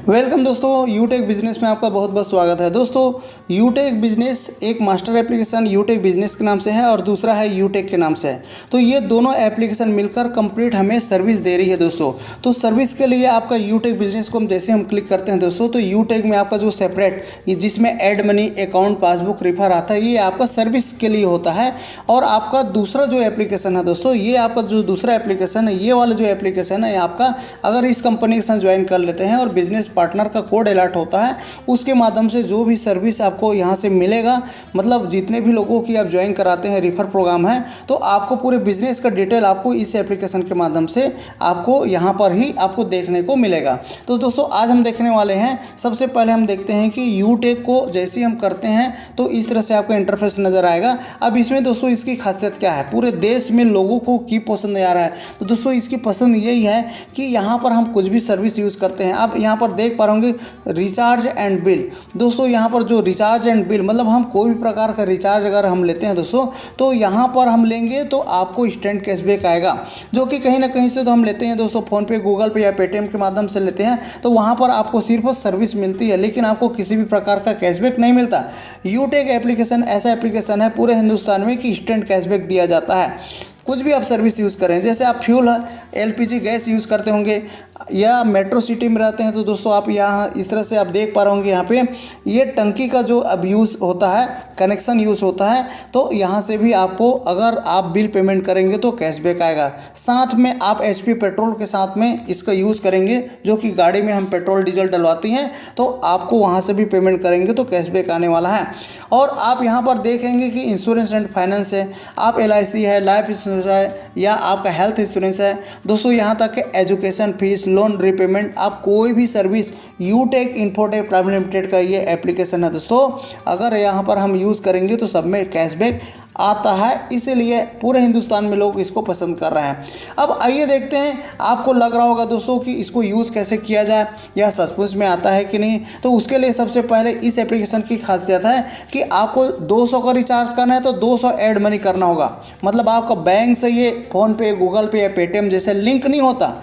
Welcome दोस्तों, यूटेक business में आपका बहुत बहुत स्वागत है। दोस्तों, यूटेक बिजनेस एक मास्टर एप्लीकेशन यूटेक बिजनेस के नाम से है और दूसरा है यूटेक के नाम से है। तो ये दोनों एप्लीकेशन मिलकर कंप्लीट हमें सर्विस दे रही है दोस्तों। तो सर्विस के लिए आपका यूटेक बिजनेस को हम जैसे हम क्लिक करते हैं दोस्तों, तो यूटेक में आपका जो सेपरेट जिसमें add money, account, passbook, refer आता है, ये आपका सर्विस के लिए होता है। और आपका दूसरा जो एप्लीकेशन है दोस्तों, ये आपका जो दूसरा एप्लीकेशन है, ये वाला जो एप्लीकेशन है आपका, अगर इस कंपनी के साथ ज्वाइन कर लेते हैं और बिजनेस पार्टनर का कोड अलर्ट होता है, उसके माध्यम से जो भी सर्विस आपको यहाँ से मिलेगा, मतलब जितने भी लोगों की आप ज्वाइन कराते हैं, रिफर प्रोग्राम है, तो आपको पूरे बिजनेस का डिटेल आपको इस एप्लीकेशन के माध्यम से आपको यहाँ पर ही आपको देखने को मिलेगा। तो दोस्तों, आज हम देखने वाले हैं, सबसे पहले हम देखते हैं कि यूटेक को जैसे हम करते हैं तो इस तरह से आपका इंटरफेस नज़र आएगा। अब इसमें दोस्तों इसकी खासियत क्या है, पूरे देश में लोगों को की पसंद आ रहा है, तो दोस्तों इसकी पसंद यही है कि यहाँ पर हम कुछ भी सर्विस यूज़ करते हैं। आप यहाँ पर देख पा रहे होंगे रिचार्ज एंड बिल। दोस्तों यहाँ पर जो रिचार्ज एंड बिल, मतलब हम कोई भी प्रकार का रिचार्ज अगर हम लेते हैं दोस्तों, तो यहाँ पर हम लेंगे तो आपको इंस्टेंट कैशबैक आएगा, जो कि कहीं ना कहीं से तो हम लेते हैं दोस्तों, फ़ोनपे, गूगल पे या पेटीएम के माध्यम से लेते हैं, तो वहाँ पर आपको सिर्फ सर्विस मिलती है, लेकिन आपको किसी भी प्रकार का कैशबैक नहीं मिलता। यूटेक एप्लीकेशन ऐसा एप्लीकेशन है पूरे हिंदुस्तान में कि इंस्टेंट कैशबैक दिया जाता है। कुछ भी आप सर्विस यूज़ करें, जैसे आप फ्यूल, एलपीजी गैस यूज़ करते होंगे या मेट्रो सिटी में रहते हैं, तो दोस्तों आप यहाँ इस तरह से आप देख पा रहे होंगे, यहाँ पे ये टंकी का जो अब यूज़ होता है, कनेक्शन यूज़ होता है, तो यहाँ से भी आपको अगर आप बिल पेमेंट करेंगे तो कैशबैक आएगा। साथ में आप एचपी पेट्रोल के साथ में इसका यूज़ करेंगे, जो कि गाड़ी में हम पेट्रोल डीजल डलवाती हैं, तो आपको वहाँ से भी पेमेंट करेंगे तो कैशबैक आने वाला है। और आप यहाँ पर देखेंगे कि इंश्योरेंस एंड फाइनेंस है, आप एलआईसी है, लाइफ इंश्योरेंस है, या आपका हेल्थ इंश्योरेंस है दोस्तों, यहाँ तक कि एजुकेशन फीस, लोन रीपेमेंट, आप कोई भी सर्विस, यूटेक इन्फोटेक प्राइवेट लिमिटेड का ये एप्लीकेशन है दोस्तों, अगर यहाँ पर हम यूज़ करेंगे तो सब में कैशबैक आता है, इसीलिए पूरे हिंदुस्तान में लोग इसको पसंद कर रहे हैं। अब आइए देखते हैं, आपको लग रहा होगा दोस्तों कि इसको यूज़ कैसे किया जाए या सचमुच में आता है कि नहीं। तो उसके लिए सबसे पहले इस एप्लीकेशन की खासियत है कि आपको 200 का रिचार्ज करना है तो 200 ऐड मनी करना होगा, मतलब आपका बैंक से ये फ़ोनपे, गूगल पे या पेटीएम जैसे लिंक नहीं होता,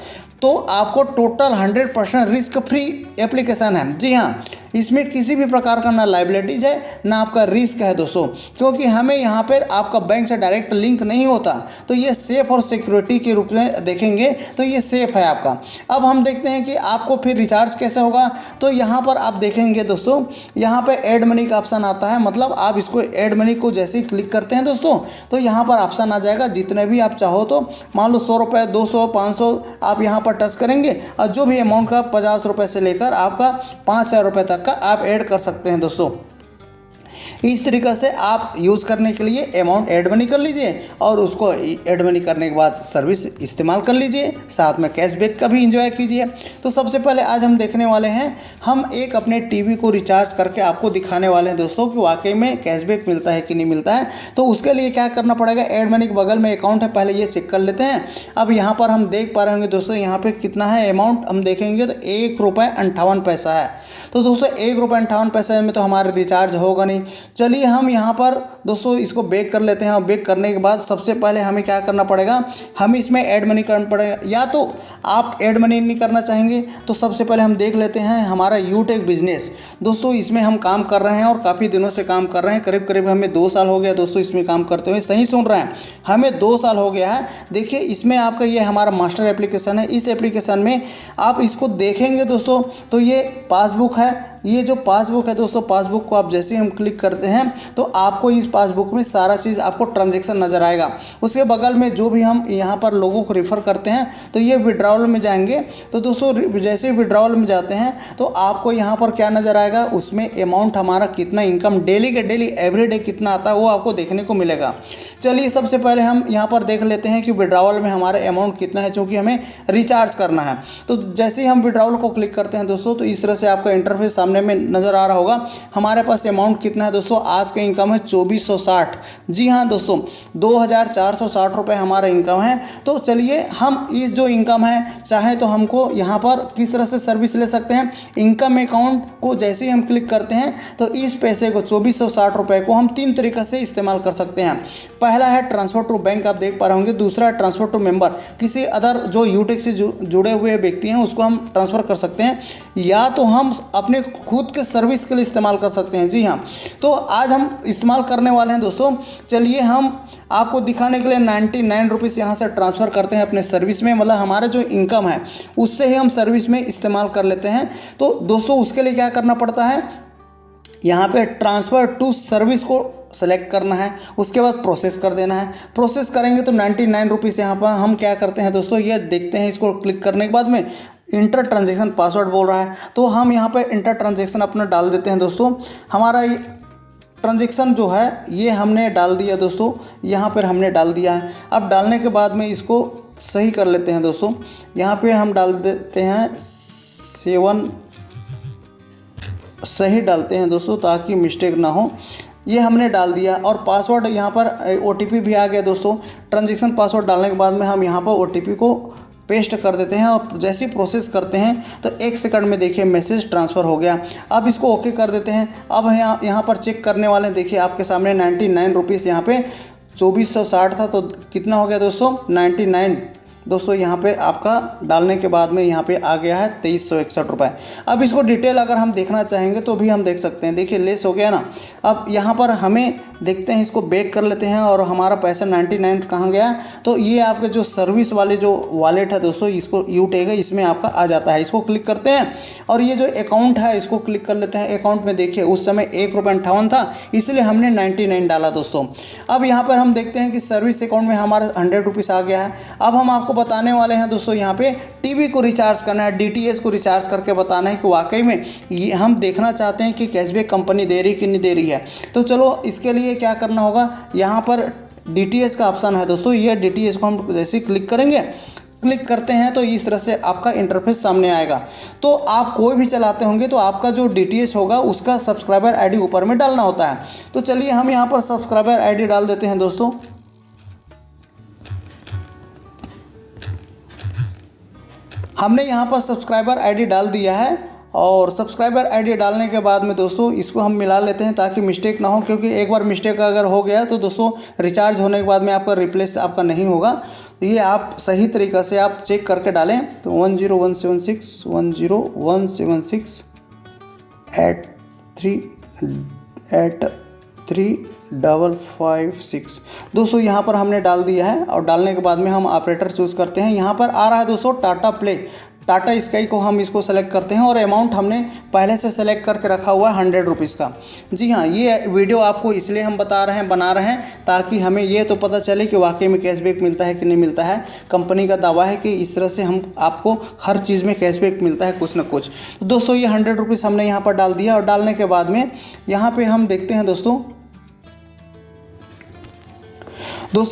तो आपको टोटल 100% रिस्क फ्री एप्लीकेशन है। जी हाँ, इसमें किसी भी प्रकार का ना लाइबिलिटीज है ना आपका रिस्क है दोस्तों, क्योंकि हमें यहाँ पर आपका बैंक से डायरेक्ट लिंक नहीं होता, तो ये सेफ़ और सिक्योरिटी के रूप में देखेंगे तो ये सेफ़ है आपका। अब हम देखते हैं कि आपको फिर रिचार्ज कैसे होगा। तो यहाँ पर आप देखेंगे दोस्तों, यहाँ पर ऐड मनी का ऑप्शन आता है, मतलब आप इसको ऐड मनी को जैसे ही क्लिक करते हैं दोस्तों, तो यहाँ पर ऑप्शन आ जाएगा, जितने भी आप चाहो, तो मान लो 100 रुपये, 200, 500 आप यहाँ पर टच करेंगे और जो भी अमाउंट का 50 रुपये से लेकर आपका 5000 रुपये तक का आप ऐड कर सकते हैं दोस्तों। इस तरीक़े से आप यूज़ करने के लिए अमाउंट ऐड मनी कर लीजिए और उसको ऐड मनी करने के बाद सर्विस इस्तेमाल कर लीजिए, साथ में कैशबैक का भी एंजॉय कीजिए। तो सबसे पहले आज हम देखने वाले हैं, हम एक अपने टीवी को रिचार्ज करके आपको दिखाने वाले हैं दोस्तों कि वाकई में कैशबैक मिलता है कि नहीं मिलता है। तो उसके लिए क्या करना पड़ेगा, ऐड मनी के बगल में अकाउंट है, पहले ये चेक कर लेते हैं। अब यहाँ पर हम देख पा रहे होंगे दोस्तों, यहाँ पर कितना है अमाउंट, हम देखेंगे तो 1 रुपये 58 पैसा है। तो दोस्तों 1 रुपये 58 पैसे में तो हमारा रिचार्ज होगा नहीं। चलिए हम यहाँ पर दोस्तों इसको बेक कर लेते हैं, और बेक करने के बाद सबसे पहले हमें क्या करना पड़ेगा, हमें इसमें ऐड मनी करना पड़ेगा। या तो आप ऐड मनी नहीं करना चाहेंगे तो सबसे पहले हम देख लेते हैं हमारा यूटेक बिजनेस। दोस्तों इसमें हम काम कर रहे हैं और काफ़ी दिनों से काम कर रहे हैं, करीब करीब हमें 2 साल हो गया दोस्तों इसमें काम करते हुए। सही सुन रहे हैं, हमें 2 साल हो गया है। देखिए इसमें आपका ये हमारा मास्टर एप्लीकेशन है। इस एप्लीकेशन में आप इसको देखेंगे दोस्तों, तो ये पासबुक है, ये जो पासबुक है दोस्तों, पासबुक को आप जैसे ही हम क्लिक करते हैं तो आपको इस पासबुक में सारा चीज़ आपको ट्रांजैक्शन नज़र आएगा। उसके बगल में जो भी हम यहाँ पर लोगों को रेफ़र करते हैं, तो ये विड्रॉवल में जाएंगे, तो दोस्तों जैसे ही विड्रॉवल में जाते हैं तो आपको यहाँ पर क्या नज़र आएगा, उसमें अमाउंट हमारा कितना इनकम डेली के डेली एवरीडे कितना आता है वो आपको देखने को मिलेगा। चलिए सबसे पहले हम यहाँ पर देख लेते हैं कि विड्रॉवल में हमारा अमाउंट कितना है, चूँकि हमें रिचार्ज करना है। तो जैसे ही हम विड्रॉवल को क्लिक करते हैं दोस्तों, तो इस तरह से आपका इंटरफेस सामने में नज़र आ रहा होगा। हमारे पास अमाउंट कितना है दोस्तों, आज का इनकम है 2460। जी हाँ दोस्तों, 2460 रुपये हमारा इनकम है। तो चलिए हम इस जो इनकम है, चाहे तो हमको यहाँ पर किस तरह से सर्विस ले सकते हैं, इनकम अकाउंट को जैसे ही हम क्लिक करते हैं तो इस पैसे को 2460 रुपये को हम 3 तरीक़े से इस्तेमाल कर सकते हैं। पहला है ट्रांसफर टू बैंक, आप देख पा रहे होंगे। दूसरा है ट्रांसफर टू मेंबर, किसी अदर जो यूटेक से जुड़े हुए व्यक्ति हैं उसको हम ट्रांसफ़र कर सकते हैं, या तो हम अपने खुद के सर्विस के लिए इस्तेमाल कर सकते हैं। जी हाँ, तो आज हम इस्तेमाल करने वाले हैं दोस्तों। चलिए हम आपको दिखाने के लिए 99 रुपीज़ यहाँ से ट्रांसफ़र करते हैं अपने सर्विस में, मतलब हमारा जो इनकम है उससे ही हम सर्विस में इस्तेमाल कर लेते हैं। तो दोस्तों उसके लिए क्या करना पड़ता है, यहाँ पे ट्रांसफ़र टू सर्विस को सेलेक्ट करना है, उसके बाद प्रोसेस कर देना है। प्रोसेस करेंगे तो 99 रुपीज़ यहाँ पर हम क्या करते हैं दोस्तों, ये देखते हैं। इसको क्लिक करने के बाद में इंटर ट्रांजेक्शन पासवर्ड बोल रहा है, तो हम यहाँ पे इंटर ट्रांजेक्शन अपना डाल देते हैं दोस्तों। हमारा ये ट्रांजेक्शन जो है ये हमने डाल दिया दोस्तों, यहाँ पर हमने डाल दिया है। अब डालने के बाद में इसको सही कर लेते हैं दोस्तों। यहाँ पे हम डाल देते हैं 7, सही डालते हैं दोस्तों ताकि मिस्टेक ना हो। ये हमने डाल दिया और पासवर्ड यहाँ पर OTP भी आ गया दोस्तों। ट्रांजेक्शन पासवर्ड डालने के बाद में हम यहाँ पर OTP को पेस्ट कर देते हैं और जैसे ही प्रोसेस करते हैं तो 1 सेकंड में देखिए मैसेज ट्रांसफ़र हो गया। अब इसको ओके कर देते हैं। अब यहाँ पर चेक करने वाले हैं, देखिए आपके सामने 99 रुपीज़ यहाँ पे 2460 था, तो कितना हो गया दोस्तों 99 दोस्तों। यहाँ पे आपका डालने के बाद में यहाँ पे आ गया है 2361 रुपये। अब इसको डिटेल अगर हम देखना चाहेंगे तो भी हम देख सकते हैं, देखिए लेस हो गया ना। अब यहाँ पर हमें देखते हैं, इसको बैक कर लेते हैं और हमारा पैसा 99 कहाँ गया, तो ये आपके जो सर्विस वाले जो वॉलेट है दोस्तों, इसको यूटेक है, इसमें आपका आ जाता है। इसको क्लिक करते हैं और ये जो अकाउंट है इसको क्लिक कर लेते हैं। अकाउंट में देखिए उस समय ₹1.58 था, इसलिए हमने 99 डाला दोस्तों। अब यहाँ पर हम देखते हैं कि सर्विस अकाउंट में हमारा 100 रुपीज़ आ गया है। अब हम आपको बताने वाले हैं दोस्तों, यहाँ पे टीवी को रिचार्ज करना है, DTH को रिचार्ज करके बताना है कि वाकई में ये हम देखना चाहते हैं कि कैशबैक कंपनी दे रही कि नहीं दे रही है। तो चलो इसके लिए क्या करना होगा, यहाँ पर DTH का ऑप्शन है दोस्तों, ये DTH को हम जैसे क्लिक करेंगे, क्लिक करते हैं तो इस तरह से आपका इंटरफेस सामने आएगा। तो आप कोई भी चलाते होंगे तो आपका जो DTH होगा उसका सब्सक्राइबर ID ऊपर में डालना होता है। तो चलिए हम यहाँ पर सब्सक्राइबर ID डाल देते हैं दोस्तों। हमने यहाँ पर सब्सक्राइबर ID डाल दिया है और सब्सक्राइबर ID डालने के बाद में दोस्तों इसको हम मिला लेते हैं ताकि मिस्टेक ना हो, क्योंकि एक बार मिस्टेक अगर हो गया तो दोस्तों रिचार्ज होने के बाद में आपका रिप्लेस आपका नहीं होगा। तो ये आप सही तरीक़ा से आप चेक करके डालें। तो 10176 दोस्तों यहाँ पर हमने डाल दिया है। और डालने के बाद में हम ऑपरेटर चूज़ करते हैं। यहाँ पर आ रहा है दोस्तों टाटा प्ले, टाटा स्काई को हम इसको सेलेक्ट करते हैं और अमाउंट हमने पहले से सेलेक्ट करके रखा हुआ है 100 रुपीज़ का। जी हाँ, ये वीडियो आपको इसलिए हम बना रहे हैं ताकि हमें ये तो पता चले कि वाकई में कैशबैक मिलता है कि नहीं मिलता है। कंपनी का दावा है कि इस तरह से हम आपको हर चीज़ में कैशबैक मिलता है कुछ ना कुछ। तो दोस्तों ये 100 रुपीज़ हमने यहाँ पर डाल दिया और डालने के बाद में यहाँ पर हम देखते हैं दोस्तों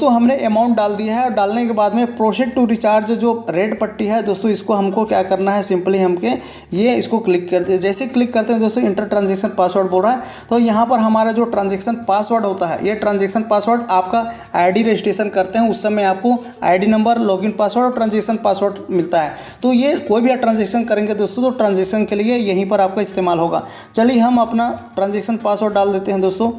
हमने अमाउंट डाल दिया है। और डालने के बाद में प्रोसीड टू रिचार्ज जो रेड पट्टी है दोस्तों, इसको हमको क्या करना है, सिंपली हमके ये इसको क्लिक करते हैं। जैसे क्लिक करते हैं दोस्तों इंटर ट्रांजेक्शन पासवर्ड बोल रहा है, तो यहाँ पर हमारा जो ट्रांजेक्शन पासवर्ड होता है, ये ट्रांजेक्शन पासवर्ड आपका ID रजिस्ट्रेशन करते हैं उस समय आपको ID नंबर, लॉगिन पासवर्ड और ट्रांजेक्शन पासवर्ड मिलता है। तो ये कोई भी ट्रांजेक्शन करेंगे दोस्तों तो ट्रांजेक्शन के लिए यहीं पर आपका इस्तेमाल होगा। चलिए हम अपना ट्रांजेक्शन पासवर्ड डाल देते हैं दोस्तों।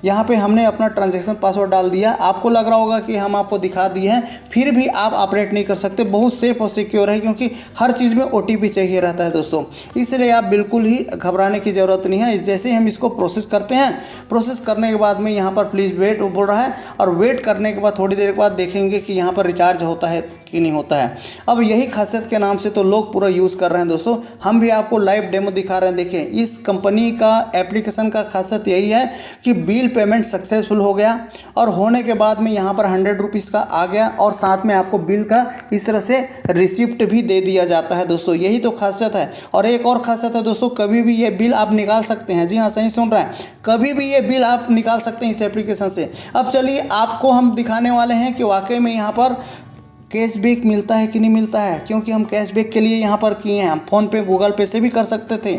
यहाँ पे हमने अपना ट्रांजैक्शन पासवर्ड डाल दिया। आपको लग रहा होगा कि हम आपको दिखा दिए हैं, फिर भी आप ऑपरेट नहीं कर सकते। बहुत सेफ और सिक्योर है क्योंकि हर चीज़ में OTP चाहिए रहता है दोस्तों, इसलिए आप बिल्कुल ही घबराने की ज़रूरत नहीं है। जैसे ही हम इसको प्रोसेस करते हैं, प्रोसेस करने के बाद में यहाँ पर प्लीज़ वेट बोल रहा है और वेट करने के बाद थोड़ी देर के बाद देखेंगे कि यहाँ पर रिचार्ज होता है कि नहीं होता है। अब यही खासियत के नाम से तो लोग पूरा यूज़ कर रहे हैं दोस्तों। हम भी आपको लाइव डेमो दिखा रहे हैं। देखिए इस कंपनी का एप्लीकेशन का खासियत यही है कि बिल पेमेंट सक्सेसफुल हो गया और होने के बाद में यहाँ पर 100 रुपीज़ का आ गया और साथ में आपको बिल का इस तरह से रिसिप्ट भी दे दिया जाता है दोस्तों। यही तो खासियत है। और एक और खासियत है दोस्तों, कभी भी ये बिल आप निकाल सकते हैं। जी हाँ, सही सुन रहे हैं, कभी भी ये बिल आप निकाल सकते हैं इस एप्लीकेशन से। अब चलिए आपको हम दिखाने वाले हैं कि वाकई में यहाँ पर कैशबैक मिलता है कि नहीं मिलता है, क्योंकि हम कैशबैक के लिए यहाँ पर किए हैं। हम फ़ोन पे, गूगल पे से भी कर सकते थे।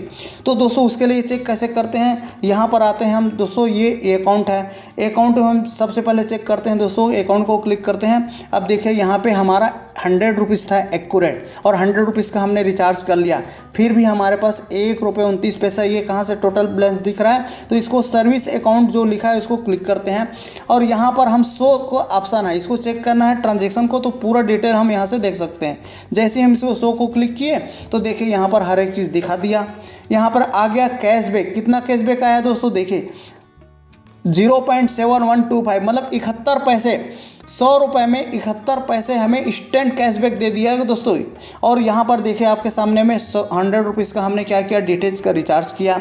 तो दोस्तों उसके लिए चेक कैसे करते हैं, यहाँ पर आते हैं हम दोस्तों। ये अकाउंट है, अकाउंट हम सबसे पहले चेक करते हैं दोस्तों। अकाउंट को क्लिक करते हैं। अब देखिए यहाँ पे हमारा 100 रुपीज़ था एक्यूरेट, और 100 रुपीज़ का हमने रिचार्ज कर लिया, फिर भी हमारे पास ₹1.29 ये कहाँ से टोटल बैलेंस दिख रहा है। तो इसको सर्विस अकाउंट जो लिखा है उसको क्लिक करते हैं, और यहाँ पर हम शो को ऑप्शन है, इसको चेक करना है ट्रांजेक्शन को, तो पूरा डिटेल हम यहाँ से देख सकते हैं। जैसे हम इसको शो को क्लिक किए तो देखिए यहाँ पर हर एक चीज़ दिखा दिया। यहाँ पर आ गया कैशबैक, कितना कैशबैक आया दोस्तों, देखिए 0.7125, मतलब 71 पैसे, 100 रुपये में 71 पैसे हमें इंस्टेंट कैशबैक दे दिया है दोस्तों। और यहाँ पर देखिए आपके सामने में 100 रुपीज़ का हमने क्या किया, डिटेल्स का रिचार्ज किया,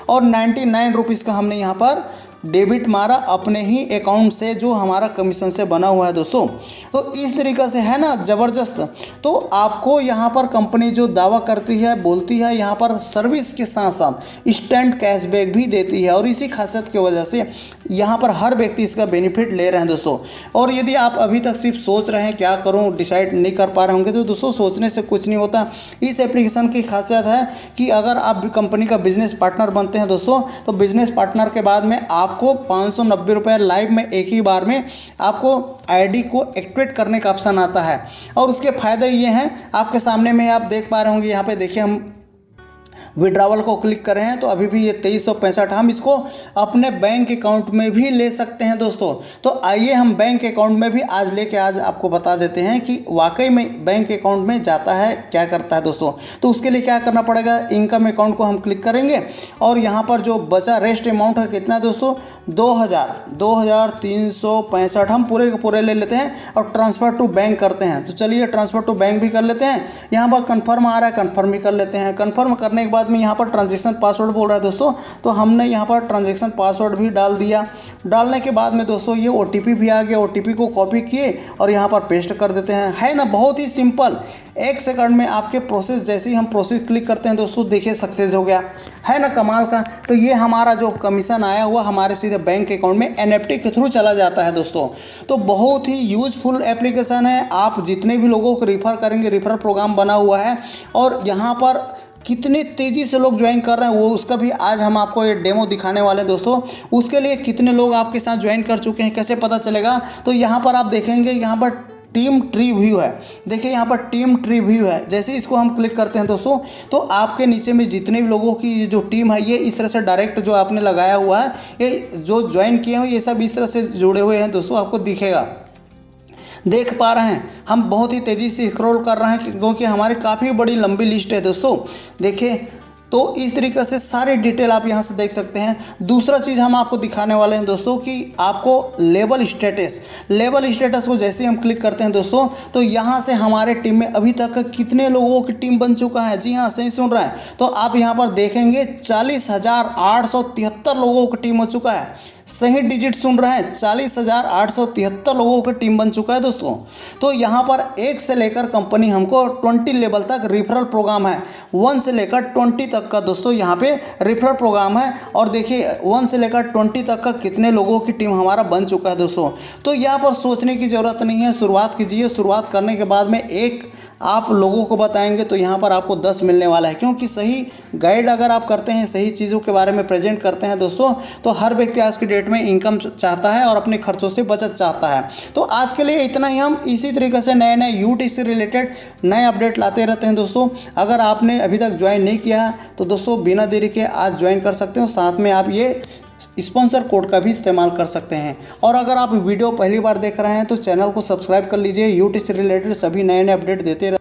और 99 रुपीज़ का हमने यहाँ पर डेबिट मारा अपने ही अकाउंट से जो हमारा कमीशन से बना हुआ है दोस्तों। तो इस तरीक़े से है ना ज़बरदस्त। तो आपको यहाँ पर कंपनी जो दावा करती है, बोलती है, यहाँ पर सर्विस के साथ साथ इंस्टेंट कैशबैक भी देती है, और इसी खासियत की वजह से यहाँ पर हर व्यक्ति इसका बेनिफिट ले रहे हैं दोस्तों। और यदि आप अभी तक सिर्फ सोच रहे हैं क्या करूँ, डिसाइड नहीं कर पा रहे होंगे, तो दोस्तों सोचने से कुछ नहीं होता। इस एप्लीकेशन की खासियत है कि अगर आप कंपनी का बिजनेस पार्टनर बनते हैं दोस्तों, तो बिजनेस पार्टनर के बाद में आपको 590 रुपये लाइव में एक ही बार में आपको आईडी को एक्टिवेट करने का ऑप्शन आता है। और उसके फ़ायदे ये हैं, आपके सामने में आप देख पा रहे होंगे, यहाँ पे देखिए हम विड्रावल को क्लिक करें हैं तो अभी भी ये 2365, हम इसको अपने बैंक अकाउंट में भी ले सकते हैं दोस्तों। तो आइए हम बैंक अकाउंट में भी आज आपको बता देते हैं कि वाकई में बैंक अकाउंट में जाता है, क्या करता है दोस्तों। तो उसके लिए क्या करना पड़ेगा, इनकम अकाउंट को हम क्लिक करेंगे, और यहाँ पर जो बचा रेस्ट अमाउंट है कितना दोस्तों, 2365 हम पूरे के पूरे ले लेते हैं, और ट्रांसफ़र टू बैंक करते हैं। तो चलिए ट्रांसफ़र टू बैंक भी कर लेते हैं। यहाँ पर कन्फर्म आ रहा है, कन्फर्म भी कर लेते हैं। कन्फर्म करने के बाद में यहाँ पर ट्रांजैक्शन पासवर्ड बोल रहा है दोस्तों, तो हमने यहाँ पर ट्रांजैक्शन पासवर्ड भी डाल दिया। डालने के बाद में दोस्तों ये OTP भी आ गया, OTP को कॉपी किए और यहाँ पर पेस्ट कर देते हैं। है ना बहुत ही सिंपल, 1 सेकंड में आपके प्रोसेस, जैसे ही हम प्रोसेस क्लिक करते हैं दोस्तों, देखिए सक्सेस हो गया, है ना कमाल का। तो ये हमारा जो कमीशन आया हुआ हमारे सीधे बैंक अकाउंट में NFT के थ्रू चला जाता है दोस्तों। तो बहुत ही यूज़फुल एप्लीकेशन है, आप जितने भी लोगों को रिफ़र करेंगे, रिफ़र प्रोग्राम बना हुआ है, और यहाँ पर कितने तेज़ी से लोग ज्वाइन कर रहे हैं वो उसका भी आज हम आपको ये डेमो दिखाने वाले हैं दोस्तों। उसके लिए कितने लोग आपके साथ ज्वाइन कर चुके हैं कैसे पता चलेगा, तो यहाँ पर आप देखेंगे, यहाँ पर टीम ट्री व्यू है, देखिए यहाँ पर टीम ट्री व्यू है। जैसे इसको हम क्लिक करते हैं दोस्तों, तो आपके नीचे में जितने भी लोगों की जो टीम है ये इस तरह से डायरेक्ट जो आपने लगाया हुआ है, ये जो ज्वाइन किए हैं ये सब इस तरह से जुड़े हुए हैं दोस्तों, आपको दिखेगा, देख पा रहे हैं। हम बहुत ही तेज़ी से स्क्रॉल कर रहे हैं क्योंकि हमारी काफ़ी बड़ी लंबी लिस्ट है दोस्तों। देखिए तो इस तरीके से सारी डिटेल आप यहाँ से देख सकते हैं। दूसरा चीज़ हम आपको दिखाने वाले हैं दोस्तों कि आपको लेवल स्टेटस को जैसे हम क्लिक करते हैं दोस्तों, तो यहाँ से हमारे टीम में अभी तक कितने लोगों की टीम बन चुका है। जी हाँ सही सुन रहे हैं, तो आप यहाँ पर देखेंगे 40,873 लोगों की टीम हो चुका है। सही डिजिट सुन रहे हैं, 40,873 लोगों की टीम बन चुका है दोस्तों। तो यहाँ पर 1 से लेकर कंपनी हमको 20 लेवल तक रिफरल प्रोग्राम है, 1 से लेकर 20 तक का दोस्तों यहाँ पे रिफरल प्रोग्राम है। और देखिए 1 से लेकर 20 तक का कितने लोगों की टीम हमारा बन चुका है दोस्तों। तो यहाँ पर सोचने की ज़रूरत नहीं है, शुरुआत कीजिए। शुरुआत करने के बाद में एक आप लोगों को बताएंगे तो यहाँ पर आपको 10 मिलने वाला है, क्योंकि सही गाइड अगर आप करते हैं, सही चीज़ों के बारे में प्रेजेंट करते हैं दोस्तों, तो हर व्यक्ति आज की डेट में इनकम चाहता है और अपने खर्चों से बचत चाहता है। तो आज के लिए इतना ही। हम इसी तरीके से नए नए यूट्यूब से रिलेटेड नए अपडेट लाते रहते हैं दोस्तों। अगर आपने अभी तक ज्वाइन नहीं किया है तो दोस्तों बिना देरी के आज ज्वाइन कर सकते हो, साथ में आप ये स्पॉन्सर कोड का भी इस्तेमाल कर सकते हैं। और अगर आप वीडियो पहली बार देख रहे हैं तो चैनल को सब्सक्राइब कर लीजिए, यूट्यूब से रिलेटेड सभी नए नए अपडेट देते रह